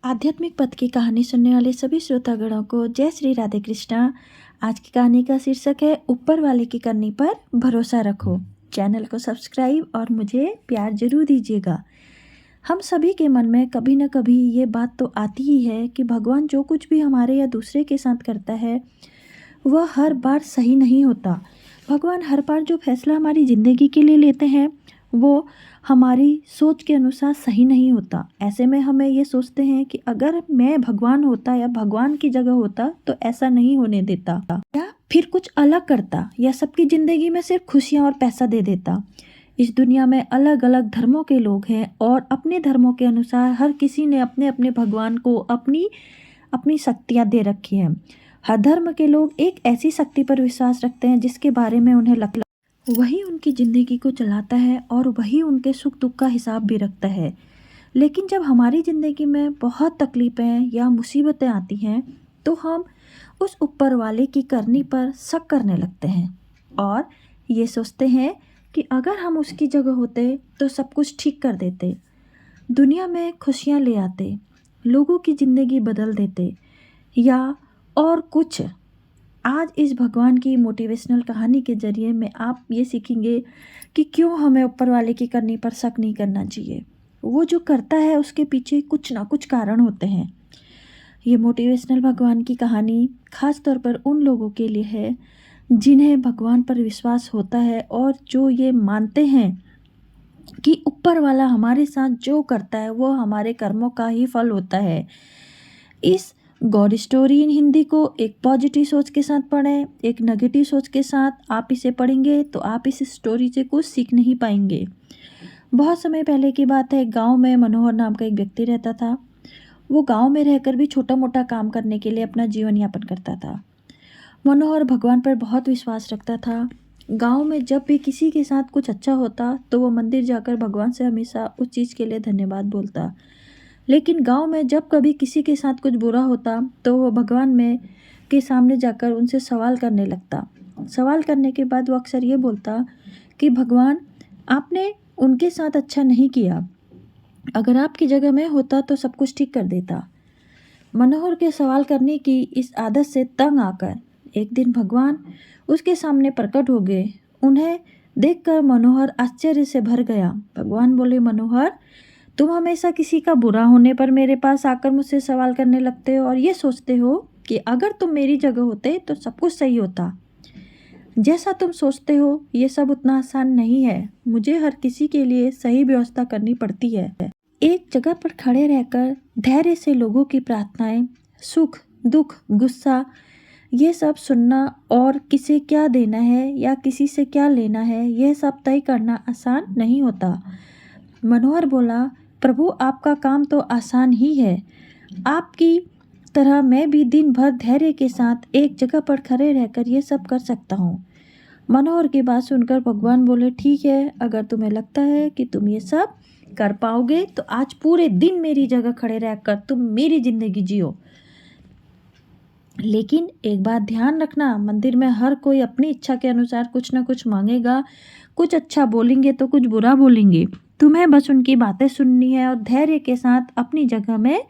आध्यात्मिक पथ की कहानी सुनने वाले सभी श्रोतागणों को जय श्री राधे कृष्णा। आज की कहानी का शीर्षक है ऊपर वाले की करनी पर भरोसा रखो। चैनल को सब्सक्राइब और मुझे प्यार जरूर दीजिएगा। हम सभी के मन में कभी न कभी ये बात तो आती ही है कि भगवान जो कुछ भी हमारे या दूसरे के साथ करता है वह हर बार सही नहीं होता। भगवान हर बार जो फैसला हमारी ज़िंदगी के लिए लेते हैं वो हमारी सोच के अनुसार सही नहीं होता। ऐसे में हमें ये सोचते हैं कि अगर मैं भगवान होता या भगवान की जगह होता तो ऐसा नहीं होने देता, या फिर कुछ अलग करता, या सबकी ज़िंदगी में सिर्फ खुशियाँ और पैसा दे देता। इस दुनिया में अलग अलग धर्मों के लोग हैं और अपने धर्मों के अनुसार हर किसी ने अपने अपने भगवान को अपनी अपनी शक्तियाँ दे रखी हैं। हर धर्म के लोग एक ऐसी शक्ति पर विश्वास रखते हैं जिसके बारे में उन्हें लगता वही उनकी ज़िंदगी को चलाता है और वही उनके सुख दुख का हिसाब भी रखता है। लेकिन जब हमारी ज़िंदगी में बहुत तकलीफ़ें या मुसीबतें आती हैं तो हम उस ऊपर वाले की करनी पर शक करने लगते हैं और ये सोचते हैं कि अगर हम उसकी जगह होते तो सब कुछ ठीक कर देते, दुनिया में खुशियाँ ले आते, लोगों की ज़िंदगी बदल देते, या और कुछ। आज इस भगवान की मोटिवेशनल कहानी के ज़रिए में आप ये सीखेंगे कि क्यों हमें ऊपर वाले की करनी पर शक नहीं करना चाहिए। वो जो करता है उसके पीछे कुछ ना कुछ कारण होते हैं। ये मोटिवेशनल भगवान की कहानी खास तौर पर उन लोगों के लिए है जिन्हें भगवान पर विश्वास होता है और जो ये मानते हैं कि ऊपर वाला हमारे साथ जो करता है वो हमारे कर्मों का ही फल होता है। इस गॉड स्टोरी इन हिंदी को एक पॉजिटिव सोच के साथ पढ़ें, एक नेगेटिव सोच के साथ आप इसे पढ़ेंगे तो आप इस स्टोरी से कुछ सीख नहीं पाएंगे। बहुत समय पहले की बात है, गांव में मनोहर नाम का एक व्यक्ति रहता था। वो गांव में रहकर भी छोटा मोटा काम करने के लिए अपना जीवन यापन करता था। मनोहर भगवान पर बहुत विश्वास रखता था। गांव में जब भी किसी के साथ कुछ अच्छा होता तो वो मंदिर जाकर भगवान से हमेशा उस चीज़ के लिए धन्यवाद बोलता। लेकिन गांव में जब कभी किसी के साथ कुछ बुरा होता तो वो भगवान में के सामने जाकर उनसे सवाल करने लगता। सवाल करने के बाद वो अक्सर ये बोलता कि भगवान, आपने उनके साथ अच्छा नहीं किया, अगर आपकी जगह मैं होता तो सब कुछ ठीक कर देता। मनोहर के सवाल करने की इस आदत से तंग आकर एक दिन भगवान उसके सामने प्रकट हो गए। उन्हें देखकर मनोहर आश्चर्य से भर गया। भगवान बोले, मनोहर, तुम हमेशा किसी का बुरा होने पर मेरे पास आकर मुझसे सवाल करने लगते हो और ये सोचते हो कि अगर तुम मेरी जगह होते तो सब कुछ सही होता। जैसा तुम सोचते हो ये सब उतना आसान नहीं है। मुझे हर किसी के लिए सही व्यवस्था करनी पड़ती है। एक जगह पर खड़े रहकर धैर्य से लोगों की प्रार्थनाएं, सुख दुख, गुस्सा, ये सब सुनना और किसे क्या देना है या किसी से क्या लेना है यह सब तय करना आसान नहीं होता। मनोहर बोला, प्रभु, आपका काम तो आसान ही है। आपकी तरह मैं भी दिन भर धैर्य के साथ एक जगह पर खड़े रहकर ये सब कर सकता हूँ। मनोहर की बात सुनकर भगवान बोले, ठीक है, अगर तुम्हें लगता है कि तुम ये सब कर पाओगे तो आज पूरे दिन मेरी जगह खड़े रहकर तुम मेरी जिंदगी जियो। लेकिन एक बात ध्यान रखना, मंदिर में हर कोई अपनी इच्छा के अनुसार कुछ ना कुछ मांगेगा। कुछ अच्छा बोलेंगे तो कुछ बुरा बोलेंगे। तुम्हें बस उनकी बातें सुननी है और धैर्य के साथ अपनी जगह में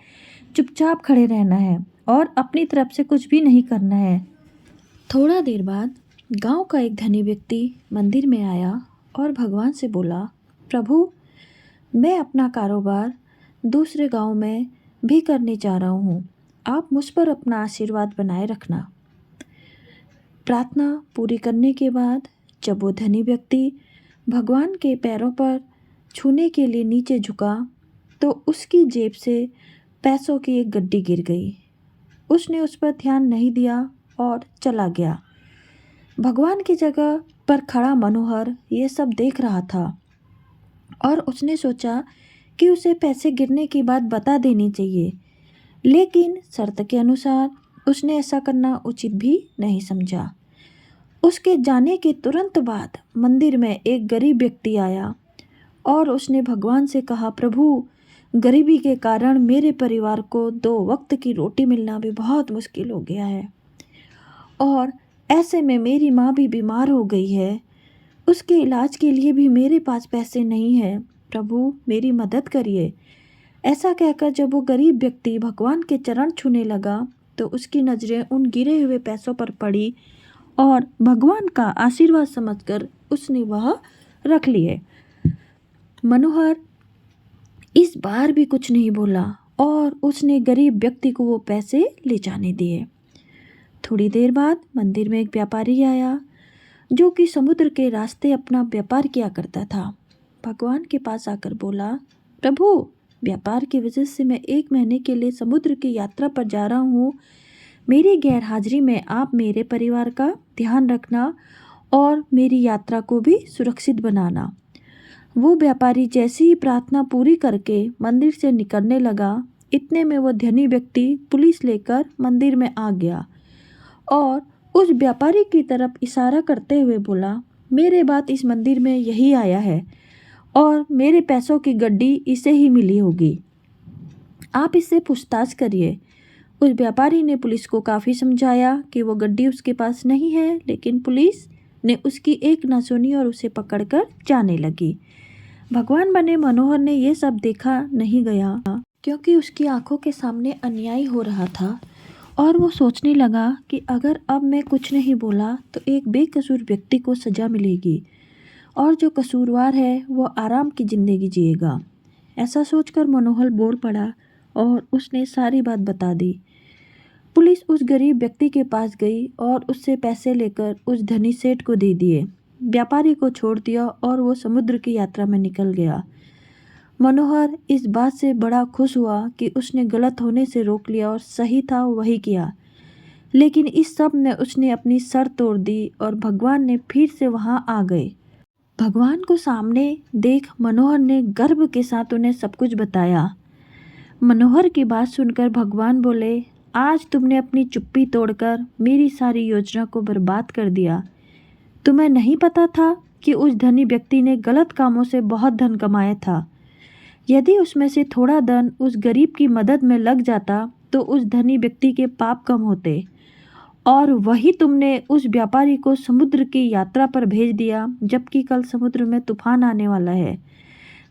चुपचाप खड़े रहना है और अपनी तरफ से कुछ भी नहीं करना है। थोड़ा देर बाद गांव का एक धनी व्यक्ति मंदिर में आया और भगवान से बोला, प्रभु, मैं अपना कारोबार दूसरे गांव में भी करने जा रहा हूँ। आप मुझ पर अपना आशीर्वाद बनाए रखना। प्रार्थना पूरी करने के बाद जब वो धनी व्यक्ति भगवान के पैरों पर छूने के लिए नीचे झुका तो उसकी जेब से पैसों की एक गड्डी गिर गई। उसने उस पर ध्यान नहीं दिया और चला गया। भगवान की जगह पर खड़ा मनोहर ये सब देख रहा था और उसने सोचा कि उसे पैसे गिरने की बात बता देनी चाहिए, लेकिन शर्त के अनुसार उसने ऐसा करना उचित भी नहीं समझा। उसके जाने के तुरंत बाद मंदिर में एक गरीब व्यक्ति आया और उसने भगवान से कहा, प्रभु, गरीबी के कारण मेरे परिवार को 2 वक्त की रोटी मिलना भी बहुत मुश्किल हो गया है और ऐसे में मेरी माँ भी बीमार हो गई है। उसके इलाज के लिए भी मेरे पास पैसे नहीं हैं। प्रभु, मेरी मदद करिए। ऐसा कहकर जब वो गरीब व्यक्ति भगवान के चरण छूने लगा तो उसकी नज़रें उन गिरे हुए पैसों पर पड़ी और भगवान का आशीर्वाद समझकर उसने वह रख लिए। मनोहर इस बार भी कुछ नहीं बोला और उसने गरीब व्यक्ति को वो पैसे ले जाने दिए। थोड़ी देर बाद मंदिर में एक व्यापारी आया जो कि समुद्र के रास्ते अपना व्यापार किया करता था। भगवान के पास आकर बोला, प्रभु, व्यापार की वजह से मैं 1 महीने के लिए समुद्र की यात्रा पर जा रहा हूँ। मेरी गैर हाजिरी में आप मेरे परिवार का ध्यान रखना और मेरी यात्रा को भी सुरक्षित बनाना। वो व्यापारी जैसे ही प्रार्थना पूरी करके मंदिर से निकलने लगा, इतने में वो धनी व्यक्ति पुलिस लेकर मंदिर में आ गया और उस व्यापारी की तरफ इशारा करते हुए बोला, मेरे बाद इस मंदिर में यही आया है और मेरे पैसों की गड्डी इसे ही मिली होगी, आप इससे पूछताछ करिए। उस व्यापारी ने पुलिस को काफ़ी समझाया कि वो गड्डी उसके पास नहीं है, लेकिन पुलिस ने उसकी एक ना सुनी और उसे पकड़कर जाने लगी। भगवान बने मनोहर ने ये सब देखा नहीं गया क्योंकि उसकी आंखों के सामने अन्याय हो रहा था और वो सोचने लगा कि अगर अब मैं कुछ नहीं बोला तो एक बेकसूर व्यक्ति को सज़ा मिलेगी और जो कसूरवार है वो आराम की ज़िंदगी जिएगा। ऐसा सोचकर मनोहर बोल पड़ा और उसने सारी बात बता दी। पुलिस उस गरीब व्यक्ति के पास गई और उससे पैसे लेकर उस धनी सेठ को दे दिए। व्यापारी को छोड़ दिया और वो समुद्र की यात्रा में निकल गया। मनोहर इस बात से बड़ा खुश हुआ कि उसने गलत होने से रोक लिया और सही था वही किया, लेकिन इस सब में उसने अपनी सर तोड़ दी और भगवान ने फिर से वहाँ आ गए। भगवान को सामने देख मनोहर ने गर्व के साथ उन्हें सब कुछ बताया। मनोहर की बात सुनकर भगवान बोले, आज तुमने अपनी चुप्पी तोड़कर मेरी सारी योजना को बर्बाद कर दिया। तुम्हें नहीं पता था कि उस धनी व्यक्ति ने गलत कामों से बहुत धन कमाया था। यदि उसमें से थोड़ा धन उस गरीब की मदद में लग जाता तो उस धनी व्यक्ति के पाप कम होते, और वही तुमने उस व्यापारी को समुद्र की यात्रा पर भेज दिया, जबकि कल समुद्र में तूफान आने वाला है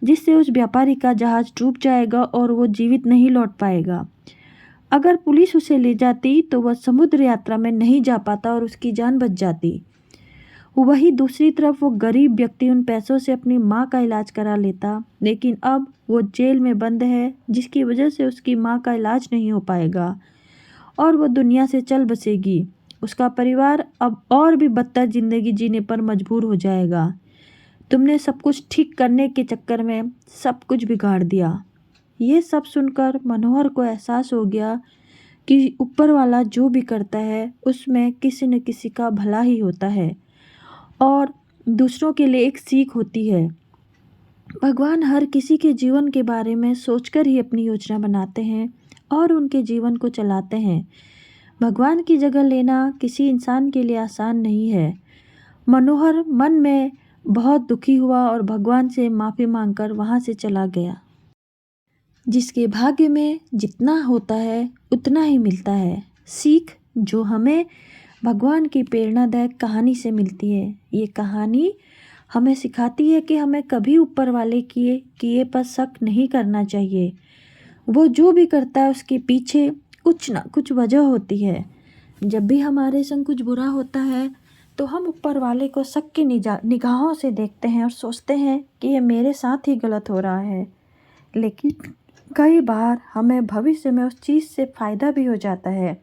जिससे उस व्यापारी का जहाज डूब जाएगा और वो जीवित नहीं लौट पाएगा। अगर पुलिस उसे ले जाती तो वह समुद्र यात्रा में नहीं जा पाता और उसकी जान बच जाती। वही दूसरी तरफ वो गरीब व्यक्ति उन पैसों से अपनी माँ का इलाज करा लेता, लेकिन अब वो जेल में बंद है जिसकी वजह से उसकी माँ का इलाज नहीं हो पाएगा और वो दुनिया से चल बसेगी। उसका परिवार अब और भी बदतर ज़िंदगी जीने पर मजबूर हो जाएगा। तुमने सब कुछ ठीक करने के चक्कर में सब कुछ बिगाड़ दिया। ये सब सुनकर मनोहर को एहसास हो गया कि ऊपर वाला जो भी करता है उसमें किसी न किसी का भला ही होता है और दूसरों के लिए एक सीख होती है। भगवान हर किसी के जीवन के बारे में सोचकर ही अपनी योजना बनाते हैं और उनके जीवन को चलाते हैं। भगवान की जगह लेना किसी इंसान के लिए आसान नहीं है। मनोहर मन में बहुत दुखी हुआ और भगवान से माफ़ी मांगकर वहाँ से चला गया। जिसके भाग्य में जितना होता है उतना ही मिलता है। सीख जो हमें भगवान की प्रेरणादायक कहानी से मिलती है। ये कहानी हमें सिखाती है कि हमें कभी ऊपर वाले किए पर शक नहीं करना चाहिए। वो जो भी करता है उसके पीछे कुछ ना कुछ वजह होती है। जब भी हमारे संग कुछ बुरा होता है तो हम ऊपर वाले को शक की निगाहों से देखते हैं और सोचते हैं कि ये मेरे साथ ही गलत हो रहा है, लेकिन कई बार हमें भविष्य में उस चीज़ से फ़ायदा भी हो जाता है।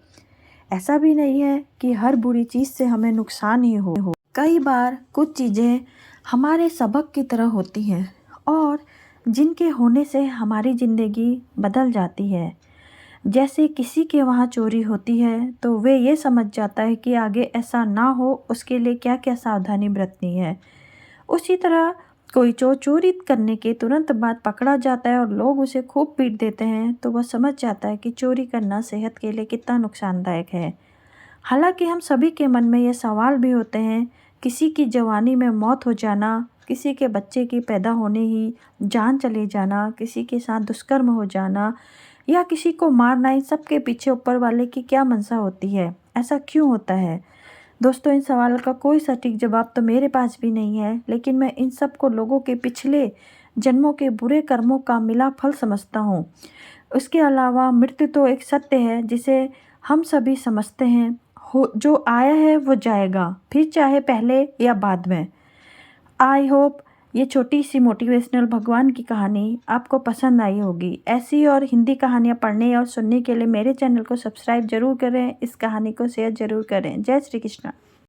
ऐसा भी नहीं है कि हर बुरी चीज़ से हमें नुकसान ही हो। कई बार कुछ चीज़ें हमारे सबक की तरह होती हैं और जिनके होने से हमारी ज़िंदगी बदल जाती है। जैसे किसी के वहाँ चोरी होती है तो वे ये समझ जाता है कि आगे ऐसा ना हो उसके लिए क्या क्या सावधानी बरतनी है। उसी तरह कोई चोर चोरी करने के तुरंत बाद पकड़ा जाता है और लोग उसे खूब पीट देते हैं तो वह समझ जाता है कि चोरी करना सेहत के लिए कितना नुकसानदायक है। हालांकि हम सभी के मन में ये सवाल भी होते हैं, किसी की जवानी में मौत हो जाना, किसी के बच्चे की पैदा होने ही जान चले जाना, किसी के साथ दुष्कर्म हो जाना या किसी को मारना, इन सब के पीछे ऊपर वाले की क्या मंशा होती है, ऐसा क्यों होता है? दोस्तों, इन सवाल का कोई सटीक जवाब तो मेरे पास भी नहीं है, लेकिन मैं इन सब को लोगों के पिछले जन्मों के बुरे कर्मों का मिला फल समझता हूँ। उसके अलावा मृत्यु तो एक सत्य है जिसे हम सभी समझते हैं। हो जो आया है वो जाएगा, फिर चाहे पहले या बाद में। आई होप ये छोटी सी मोटिवेशनल भगवान की कहानी आपको पसंद आई होगी। ऐसी और हिंदी कहानियाँ पढ़ने और सुनने के लिए मेरे चैनल को सब्सक्राइब जरूर करें, इस कहानी को शेयर जरूर करें। जय श्री कृष्ण।